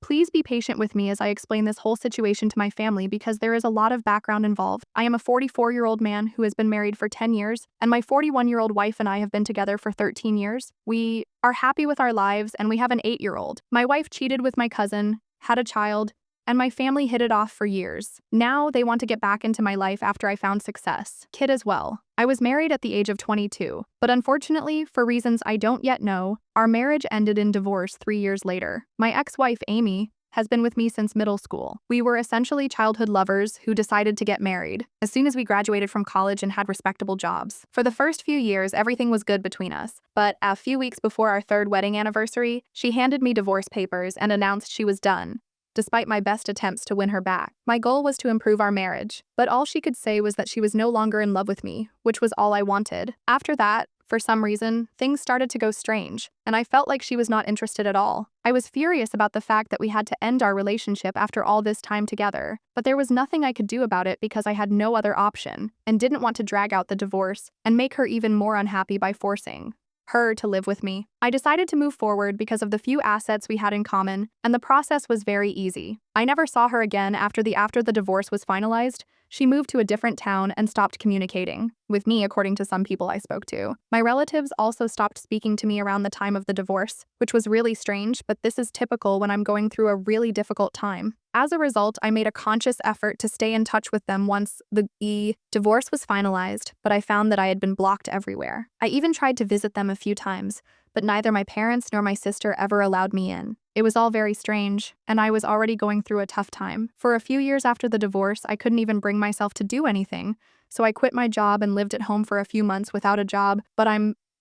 Please be patient with me as I explain this whole situation to my family because there is a lot of background involved. I am a 44-year-old man who has been married for 10 years, and my 41-year-old wife and I have been together for 13 years. We are happy with our lives, and we have an 8-year-old. My wife cheated with my cousin, had a child, and my family hit it off for years. Now they want to get back into my life after I found success. Kid as well. I was married at the age of 22, but unfortunately, for reasons I don't yet know, our marriage ended in divorce 3 years later. My ex-wife, Amy, has been with me since middle school. We were essentially childhood lovers who decided to get married as soon as we graduated from college and had respectable jobs. For the first few years, everything was good between us, but a few weeks before our 3rd wedding anniversary, she handed me divorce papers and announced she was done, despite my best attempts to win her back. My goal was to improve our marriage, but all she could say was that she was no longer in love with me, which was all I wanted. After that, for some reason, things started to go strange, and I felt like she was not interested at all. I was furious about the fact that we had to end our relationship after all this time together, but there was nothing I could do about it because I had no other option, and didn't want to drag out the divorce and make her even more unhappy by forcing her to live with me. I decided to move forward because of the few assets we had in common, and the process was very easy. I never saw her again after the divorce was finalized. She moved to a different town and stopped communicating with me, according to some people I spoke to. My relatives also stopped speaking to me around the time of the divorce, which was really strange, but this is typical when I'm going through a really difficult time. As a result, I made a conscious effort to stay in touch with them once the divorce was finalized, but I found that I had been blocked everywhere. I even tried to visit them a few times, but neither my parents nor my sister ever allowed me in. It was all very strange, and I was already going through a tough time. For a few years after the divorce, I couldn't even bring myself to do anything, so I quit my job and lived at home for a few months without a job,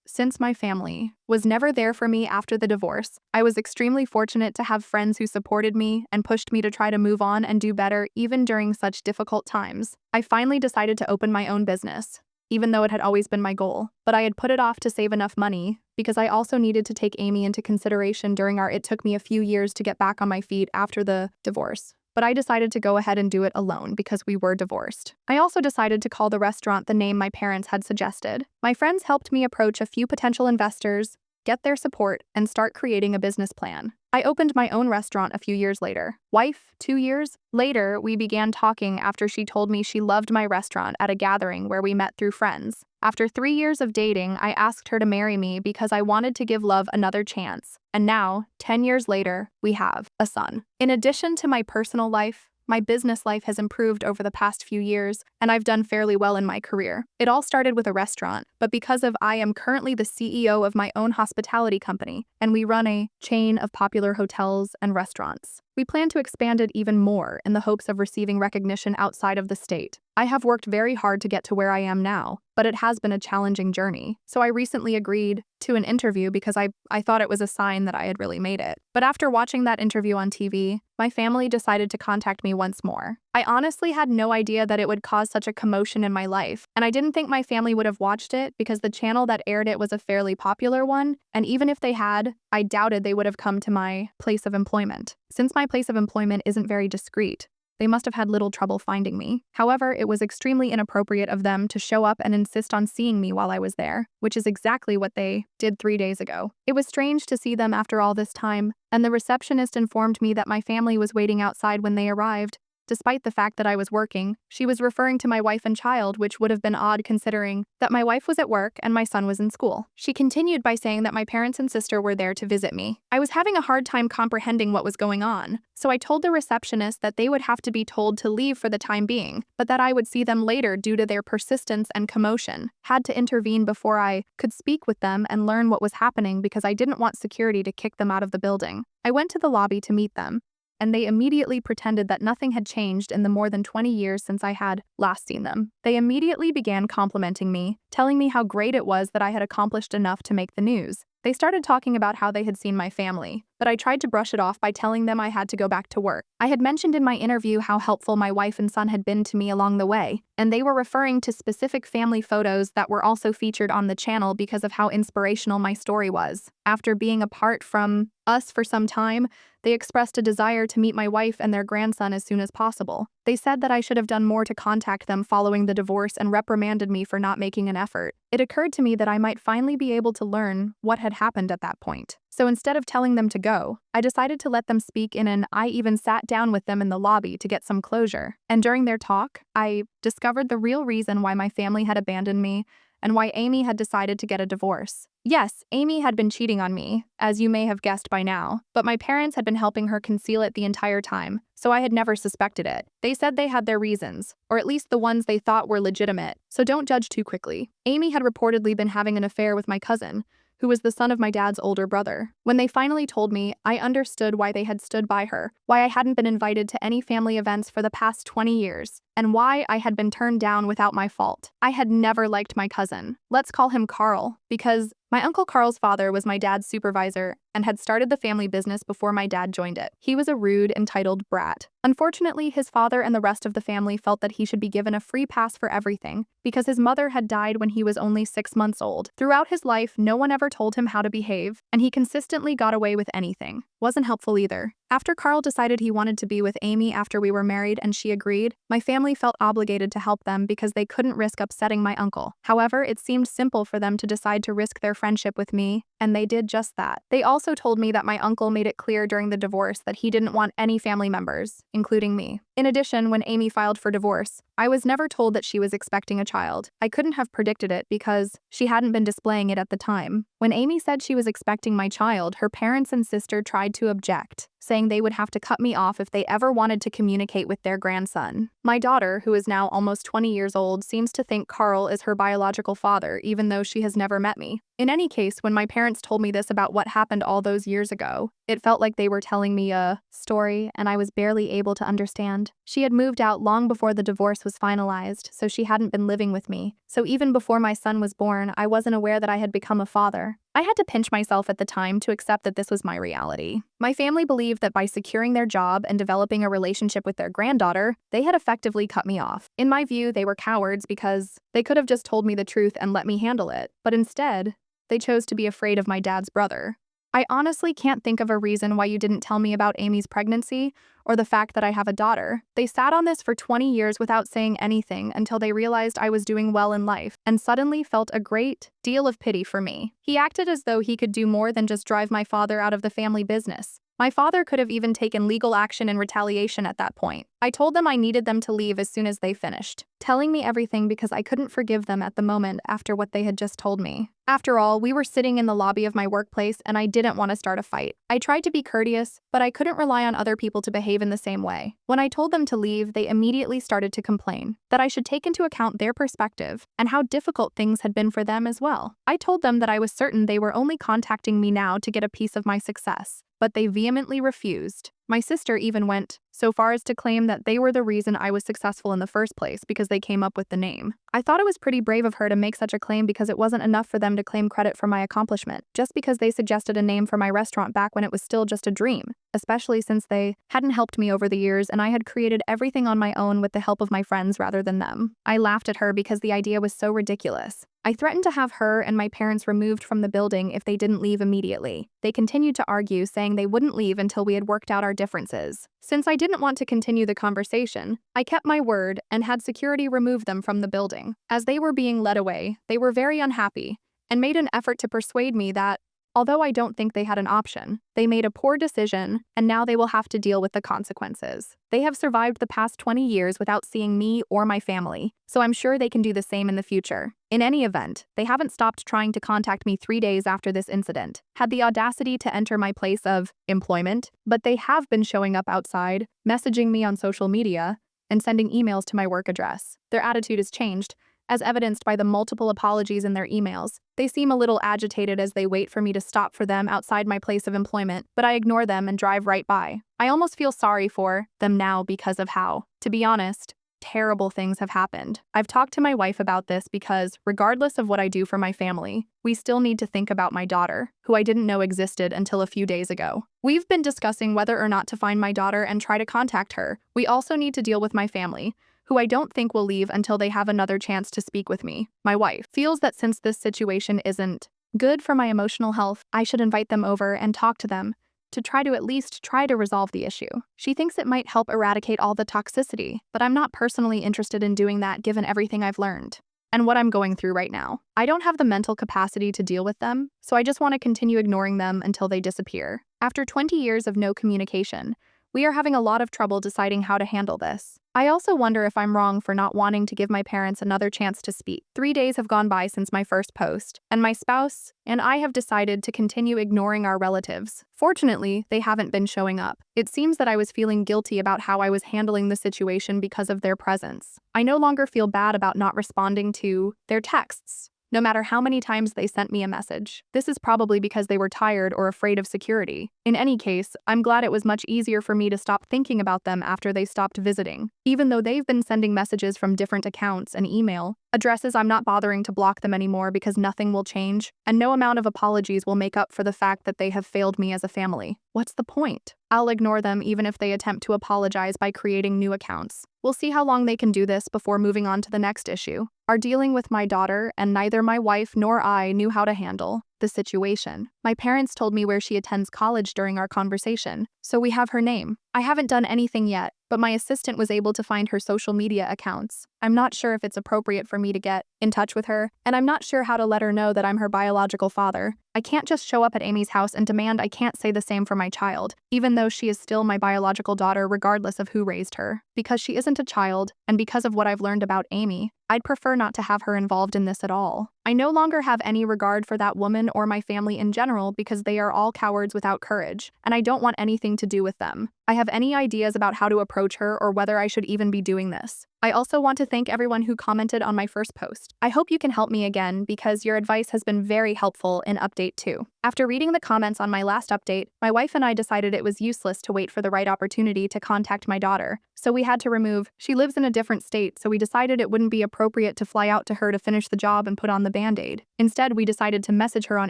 since my family was never there for me after the divorce, I was extremely fortunate to have friends who supported me and pushed me to try to move on and do better even during such difficult times. I finally decided to open my own business, even though it had always been my goal, but I had put it off to save enough money because I also needed to take Amy into consideration it took me a few years to get back on my feet after the divorce. But I decided to go ahead and do it alone because we were divorced. I also decided to call the restaurant the name my parents had suggested. My friends helped me approach a few potential investors, get their support, and start creating a business plan. I opened my own restaurant a few years later. Wife, 2 years later, we began talking after she told me she loved my restaurant at a gathering where we met through friends. After 3 years of dating, I asked her to marry me because I wanted to give love another chance. And now, 10 years later, we have a son. In addition to my personal life, my business life has improved over the past few years, and I've done fairly well in my career. It all started with a restaurant, but because I am currently the CEO of my own hospitality company, and we run a chain of popular hotels and restaurants. We plan to expand it even more in the hopes of receiving recognition outside of the state. I have worked very hard to get to where I am now, but it has been a challenging journey. So I recently agreed to an interview because I thought it was a sign that I had really made it. But after watching that interview on TV, my family decided to contact me once more. I honestly had no idea that it would cause such a commotion in my life, and I didn't think my family would have watched it because the channel that aired it was a fairly popular one, and even if they had, I doubted they would have come to my place of employment. Since my place of employment isn't very discreet, they must have had little trouble finding me. However, it was extremely inappropriate of them to show up and insist on seeing me while I was there, which is exactly what they did 3 days ago. It was strange to see them after all this time, and the receptionist informed me that my family was waiting outside when they arrived. Despite the fact that I was working, she was referring to my wife and child, which would have been odd considering that my wife was at work and my son was in school. She continued by saying that my parents and sister were there to visit me. I was having a hard time comprehending what was going on, so I told the receptionist that they would have to be told to leave for the time being, but that I would see them later due to their persistence and commotion. Had to intervene before I could speak with them and learn what was happening because I didn't want security to kick them out of the building. I went to the lobby to meet them, and they immediately pretended that nothing had changed in the more than 20 years since I had last seen them. They immediately began complimenting me, telling me how great it was that I had accomplished enough to make the news. They started talking about how they had seen my family, but I tried to brush it off by telling them I had to go back to work. I had mentioned in my interview how helpful my wife and son had been to me along the way, and they were referring to specific family photos that were also featured on the channel because of how inspirational my story was. After being apart from us for some time, they expressed a desire to meet my wife and their grandson as soon as possible. They said that I should have done more to contact them following the divorce and reprimanded me for not making an effort. It occurred to me that I might finally be able to learn what had happened at that point. So instead of telling them to go, I decided to let them speak and I even sat down with them in the lobby to get some closure. And during their talk, I discovered the real reason why my family had abandoned me and why Amy had decided to get a divorce. Yes, Amy had been cheating on me, as you may have guessed by now, but my parents had been helping her conceal it the entire time, so I had never suspected it. They said they had their reasons, or at least the ones they thought were legitimate, so don't judge too quickly. Amy had reportedly been having an affair with my cousin, who was the son of my dad's older brother. When they finally told me, I understood why they had stood by her, why I hadn't been invited to any family events for the past 20 years, and why I had been turned down without my fault. I had never liked my cousin. Let's call him Carl, because my Uncle Carl's father was my dad's supervisor and had started the family business before my dad joined it. He was a rude, entitled brat. Unfortunately, his father and the rest of the family felt that he should be given a free pass for everything because his mother had died when he was only 6 months old. Throughout his life, no one ever told him how to behave, and he consistently got away with anything. Wasn't helpful either. After Carl decided he wanted to be with Amy after we were married and she agreed, my family felt obligated to help them because they couldn't risk upsetting my uncle. However, it seemed simple for them to decide to risk their friendship with me, and they did just that. They also told me that my uncle made it clear during the divorce that he didn't want any family members, including me. In addition, when Amy filed for divorce, I was never told that she was expecting a child. I couldn't have predicted it because she hadn't been displaying it at the time. When Amy said she was expecting my child, her parents and sister tried to object, saying they would have to cut me off if they ever wanted to communicate with their grandson. My daughter, who is now almost 20 years old, seems to think Carl is her biological father, even though she has never met me. In any case, when my parents told me this about what happened all those years ago, it felt like they were telling me a story and I was barely able to understand. She had moved out long before the divorce was finalized, so she hadn't been living with me. So even before my son was born, I wasn't aware that I had become a father. I had to pinch myself at the time to accept that this was my reality. My family believed that by securing their job and developing a relationship with their granddaughter, they had effectively cut me off. In my view, they were cowards because they could have just told me the truth and let me handle it. But instead, they chose to be afraid of my dad's brother. I honestly can't think of a reason why you didn't tell me about Amy's pregnancy or the fact that I have a daughter. They sat on this for 20 years without saying anything until they realized I was doing well in life and suddenly felt a great deal of pity for me. He acted as though he could do more than just drive my father out of the family business. My father could have even taken legal action in retaliation at that point. I told them I needed them to leave as soon as they finished, telling me everything because I couldn't forgive them at the moment after what they had just told me. After all, we were sitting in the lobby of my workplace and I didn't want to start a fight. I tried to be courteous, but I couldn't rely on other people to behave in the same way. When I told them to leave, they immediately started to complain that I should take into account their perspective and how difficult things had been for them as well. I told them that I was certain they were only contacting me now to get a piece of my success, but they vehemently refused. My sister even went so far as to claim that they were the reason I was successful in the first place because they came up with the name. I thought it was pretty brave of her to make such a claim because it wasn't enough for them to claim credit for my accomplishment, just because they suggested a name for my restaurant back when it was still just a dream, especially since they hadn't helped me over the years and I had created everything on my own with the help of my friends rather than them. I laughed at her because the idea was so ridiculous. I threatened to have her and my parents removed from the building if they didn't leave immediately. They continued to argue, saying they wouldn't leave until we had worked out our differences. Since I didn't want to continue the conversation, I kept my word and had security remove them from the building. As they were being led away, they were very unhappy and made an effort to persuade me that, although I don't think they had an option, they made a poor decision and now they will have to deal with the consequences. They have survived the past 20 years without seeing me or my family, so I'm sure they can do the same in the future. In any event, they haven't stopped trying to contact me 3 days after this incident, had the audacity to enter my place of employment, but they have been showing up outside, messaging me on social media, and sending emails to my work address. Their attitude has changed, as evidenced by the multiple apologies in their emails. They seem a little agitated as they wait for me to stop for them outside my place of employment, but I ignore them and drive right by. I almost feel sorry for them now because of how, to be honest, terrible things have happened. I've talked to my wife about this because, regardless of what I do for my family, we still need to think about my daughter, who I didn't know existed until a few days ago. We've been discussing whether or not to find my daughter and try to contact her. We also need to deal with my family, who I don't think will leave until they have another chance to speak with me. My wife feels that since this situation isn't good for my emotional health, I should invite them over and talk to them to at least try to resolve the issue. She thinks it might help eradicate all the toxicity, but I'm not personally interested in doing that given everything I've learned. and what I'm going through right now. I don't have the mental capacity to deal with them, so I just want to continue ignoring them until they disappear. After 20 years of no communication, we are having a lot of trouble deciding how to handle this. I also wonder if I'm wrong for not wanting to give my parents another chance to speak. 3 days have gone by since my first post, and my spouse and I have decided to continue ignoring our relatives. Fortunately, they haven't been showing up. It seems that I was feeling guilty about how I was handling the situation because of their presence. I no longer feel bad about not responding to their texts, no matter how many times they sent me a message. This is probably because they were tired or afraid of security. In any case, I'm glad it was much easier for me to stop thinking about them after they stopped visiting. Even though they've been sending messages from different accounts and email addresses, I'm not bothering to block them anymore because nothing will change, and no amount of apologies will make up for the fact that they have failed me as a family. What's the point? I'll ignore them even if they attempt to apologize by creating new accounts. We'll see how long they can do this before moving on to the next issue. Are dealing with my daughter, and neither my wife nor I knew how to handle the situation. My parents told me where she attends college during our conversation, so we have her name. I haven't done anything yet, but my assistant was able to find her social media accounts. I'm not sure if it's appropriate for me to get in touch with her, and I'm not sure how to let her know that I'm her biological father. I can't just show up at Amy's house and demand I can't say the same for my child, even though she is still my biological daughter regardless of who raised her. Because she isn't a child, and because of what I've learned about Amy, I'd prefer not to have her involved in this at all. I no longer have any regard for that woman or my family in general because they are all cowards without courage, and I don't want anything to do with them. I have any ideas about how to approach her or whether I should even be doing this. I also want to thank everyone who commented on my first post. I hope you can help me again because your advice has been very helpful in update 2. After reading the comments on my last update, my wife and I decided it was useless to wait for the right opportunity to contact my daughter, so we had to remove. She lives in a different state, so we decided it wouldn't be appropriate to fly out to her to finish the job and put on the band-aid. Instead, we decided to message her on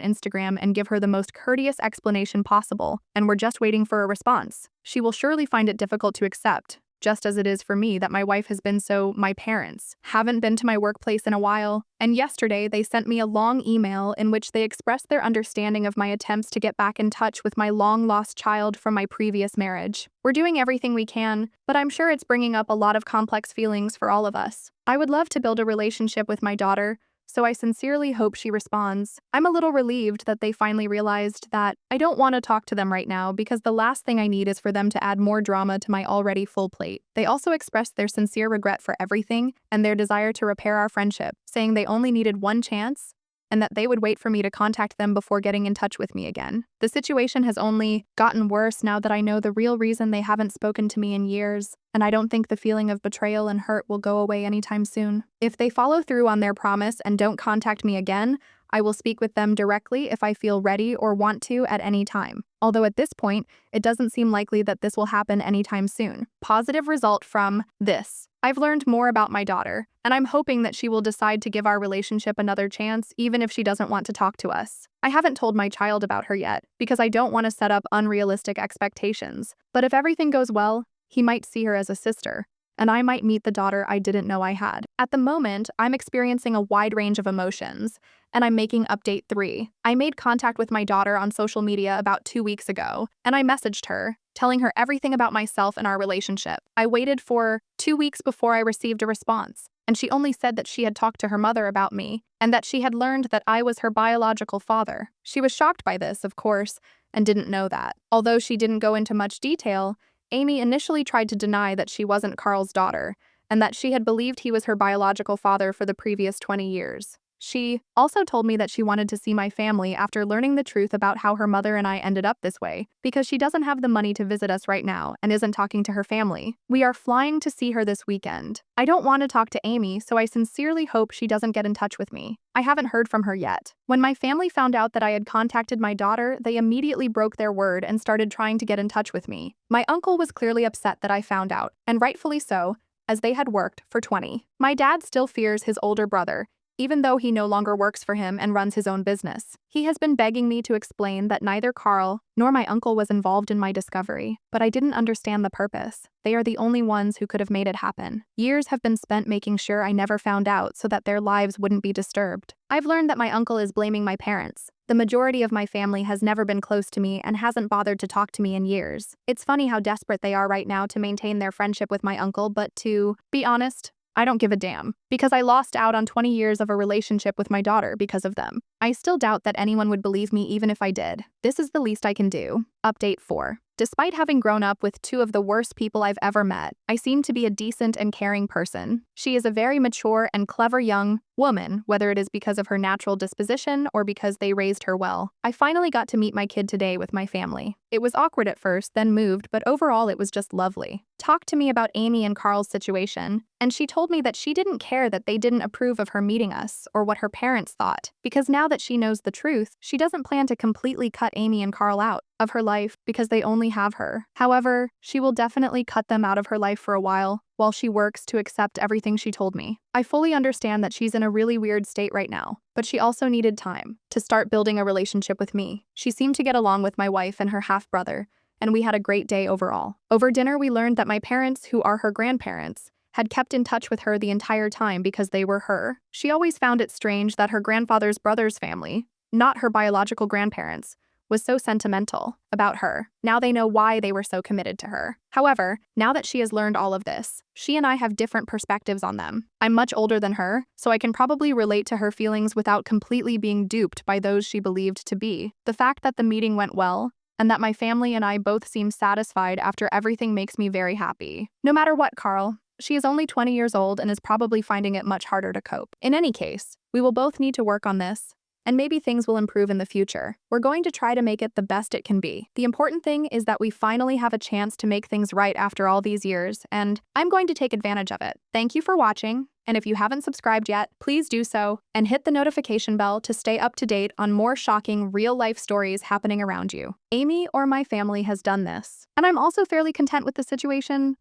Instagram and give her the most courteous explanation possible, and we're just waiting for a response. She will surely find it difficult to accept, just as it is for me that my wife has been so. My parents haven't been to my workplace in a while, and yesterday they sent me a long email in which they expressed their understanding of my attempts to get back in touch with my long-lost child from my previous marriage. We're doing everything we can, but I'm sure it's bringing up a lot of complex feelings for all of us. I would love to build a relationship with my daughter, so I sincerely hope she responds. I'm a little relieved that they finally realized that I don't want to talk to them right now because the last thing I need is for them to add more drama to my already full plate. They also expressed their sincere regret for everything and their desire to repair our friendship, saying they only needed one chance and that they would wait for me to contact them before getting in touch with me again. The situation has only gotten worse now that I know the real reason they haven't spoken to me in years, and I don't think the feeling of betrayal and hurt will go away anytime soon. If they follow through on their promise and don't contact me again, I will speak with them directly if I feel ready or want to at any time. Although at this point, it doesn't seem likely that this will happen anytime soon. Positive result from this. I've learned more about my daughter, and I'm hoping that she will decide to give our relationship another chance even if she doesn't want to talk to us. I haven't told my child about her yet because I don't want to set up unrealistic expectations, but if everything goes well, he might see her as a sister, and I might meet the daughter I didn't know I had. At the moment, I'm experiencing a wide range of emotions, and I'm making update 3. I made contact with my daughter on social media about 2 weeks ago, and I messaged her, telling her everything about myself and our relationship. I waited for 2 weeks before I received a response, and she only said that she had talked to her mother about me, and that she had learned that I was her biological father. She was shocked by this, of course, and didn't know that. Although she didn't go into much detail, Amy initially tried to deny that she wasn't Carl's daughter, and that she had believed he was her biological father for the previous 20 years. She also told me that she wanted to see my family after learning the truth about how her mother and I ended up this way, because she doesn't have the money to visit us right now and isn't talking to her family. We are flying to see her this weekend. I don't want to talk to Amy, so I sincerely hope she doesn't get in touch with me. I haven't heard from her yet. When my family found out that I had contacted my daughter, they immediately broke their word and started trying to get in touch with me. My uncle was clearly upset that I found out, and rightfully so, as they had worked for 20. My dad still fears his older brother, even though he no longer works for him and runs his own business. He has been begging me to explain that neither Carl nor my uncle was involved in my discovery, but I didn't understand the purpose. They are the only ones who could have made it happen. Years have been spent making sure I never found out so that their lives wouldn't be disturbed. I've learned that my uncle is blaming my parents. The majority of my family has never been close to me and hasn't bothered to talk to me in years. It's funny how desperate they are right now to maintain their friendship with my uncle, but to be honest, I don't give a damn, because I lost out on 20 years of a relationship with my daughter because of them. I still doubt that anyone would believe me even if I did. This is the least I can do. Update 4. Despite having grown up with two of the worst people I've ever met, I seem to be a decent and caring person. She is a very mature and clever young woman, whether it is because of her natural disposition or because they raised her well. I finally got to meet my kid today with my family. It was awkward at first, then moved, but overall it was just lovely. Talked to me about Amy and Carl's situation, and she told me that she didn't care that they didn't approve of her meeting us or what her parents thought, because now that she knows the truth, she doesn't plan to completely cut Amy and Carl out of her life because they only have her. However, she will definitely cut them out of her life for a while she works to accept everything she told me. I fully understand that she's in a really weird state right now, but she also needed time to start building a relationship with me. She seemed to get along with my wife and her half-brother, and we had a great day overall. Over dinner, we learned that my parents, who are her grandparents, had kept in touch with her the entire time because they were her. She always found it strange that her grandfather's brother's family, not her biological grandparents, was so sentimental about her. Now they know why they were so committed to her. However, now that she has learned all of this, she and I have different perspectives on them. I'm much older than her, so I can probably relate to her feelings without completely being duped by those she believed to be. The fact that the meeting went well, and that my family and I both seem satisfied after everything makes me very happy. No matter what, Carl, she is only 20 years old and is probably finding it much harder to cope. In any case, we will both need to work on this, and maybe things will improve in the future. We're going to try to make it the best it can be. The important thing is that we finally have a chance to make things right after all these years, and I'm going to take advantage of it. Thank you for watching, and if you haven't subscribed yet, please do so, and hit the notification bell to stay up to date on more shocking real-life stories happening around you. Amy or my family has done this, and I'm also fairly content with the situation,